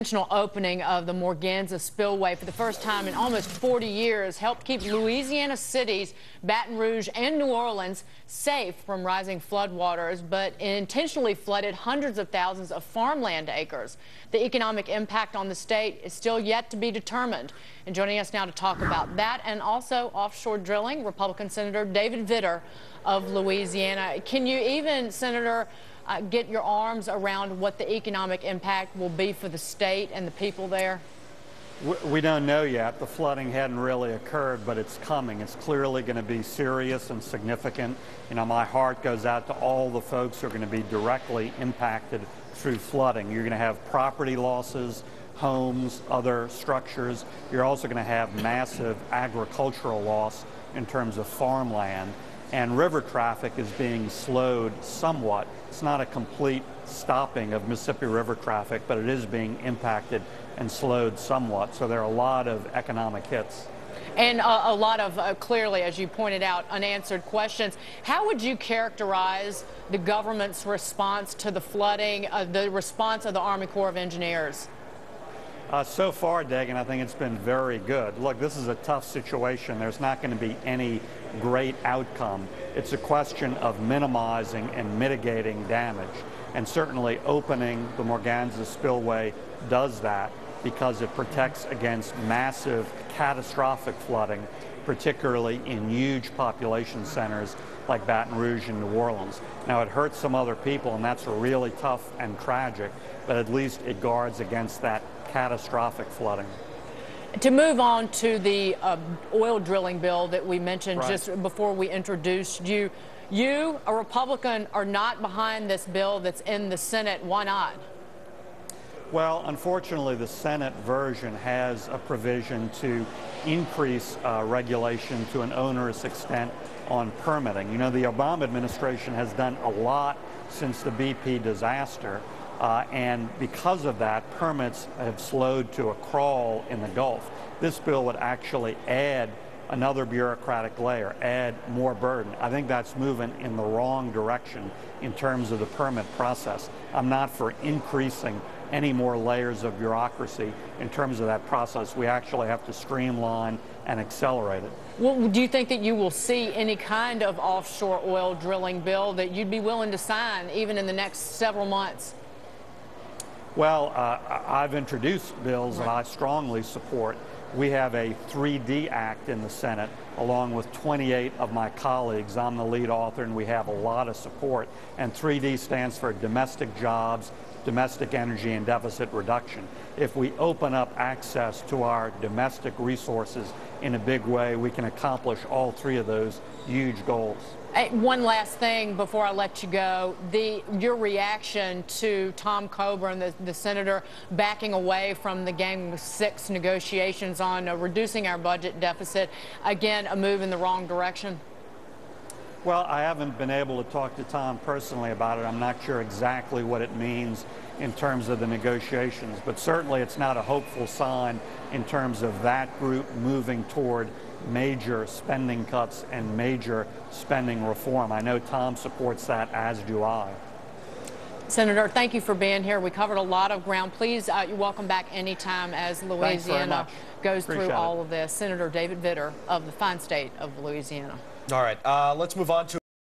Intentional opening of the Morganza spillway for the first time in almost 40 years helped keep Louisiana cities, Baton Rouge and New Orleans, safe from rising floodwaters, but intentionally flooded hundreds of thousands of farmland acres. The economic impact on the state is still yet to be determined. And joining us now to talk about that and also offshore drilling, Republican Senator David Vitter of Louisiana. Can you even, Senator, get your arms around what the economic impact will be for the state and the people there? We don't know yet. The flooding hadn't really occurred, but it's coming. It's clearly going to be serious and significant. You know, my heart goes out to all the folks who are going to be directly impacted through flooding. You're going to have property losses, homes, other structures. You're also going to have massive agricultural loss in terms of farmland. And river traffic is being slowed somewhat. It's not a complete stopping of Mississippi River traffic, but it is being impacted and slowed somewhat. So there are a lot of economic hits. And a lot of, clearly, as you pointed out, unanswered questions. How would you characterize the government's response to the flooding, the response of the Army Corps of Engineers? So far, Dagan, I think it's been very good. Look, this is a tough situation. There's not going to be any great outcome. It's a question of minimizing and mitigating damage. And certainly opening the Morganza spillway does that because it protects against massive, catastrophic flooding, particularly in huge population centers like Baton Rouge and New Orleans. Now, it hurts some other people, and that's really tough and tragic, but at least it guards against that catastrophic flooding. To move on to the oil drilling bill that we mentioned Right. just before we introduced you, you, a Republican, are not behind this bill that's in the Senate. Why not? Well, unfortunately, the Senate version has a provision to increase regulation to an onerous extent on permitting. You know, the Obama administration has done a lot since the BP disaster. And because of that, permits have slowed to a crawl in the Gulf. This bill would actually add another bureaucratic layer, add more burden. I think that's moving in the wrong direction in terms of the permit process. I'm not for increasing any more layers of bureaucracy in terms of that process. We actually have to streamline and accelerate it. Well, do you think that you will see any kind of offshore oil drilling bill that you'd be willing to sign even in the next several months? Well, I've introduced bills that I strongly support. We have a 3D Act in the Senate, along with 28 of my colleagues. I'm the lead author, and we have a lot of support. And 3D stands for domestic jobs, domestic energy, and deficit reduction. If we open up access to our domestic resources in a big way, we can accomplish all three of those huge goals. Hey, one last thing before I let you go. Your reaction to Tom Coburn, the senator, backing away from the Gang 6 negotiations on reducing our budget deficit. Again, a move in the wrong direction. Well, I haven't been able to talk to Tom personally about it. I'm not sure exactly what it means in terms of the negotiations, but certainly it's not a hopeful sign in terms of that group moving toward major spending cuts and major spending reform. I know Tom supports that, as do I. Senator, thank you for being here. We covered a lot of ground. Please, you're welcome back anytime as Louisiana goes through all of this. Senator David Vitter of the fine state of Louisiana. All right, let's move on to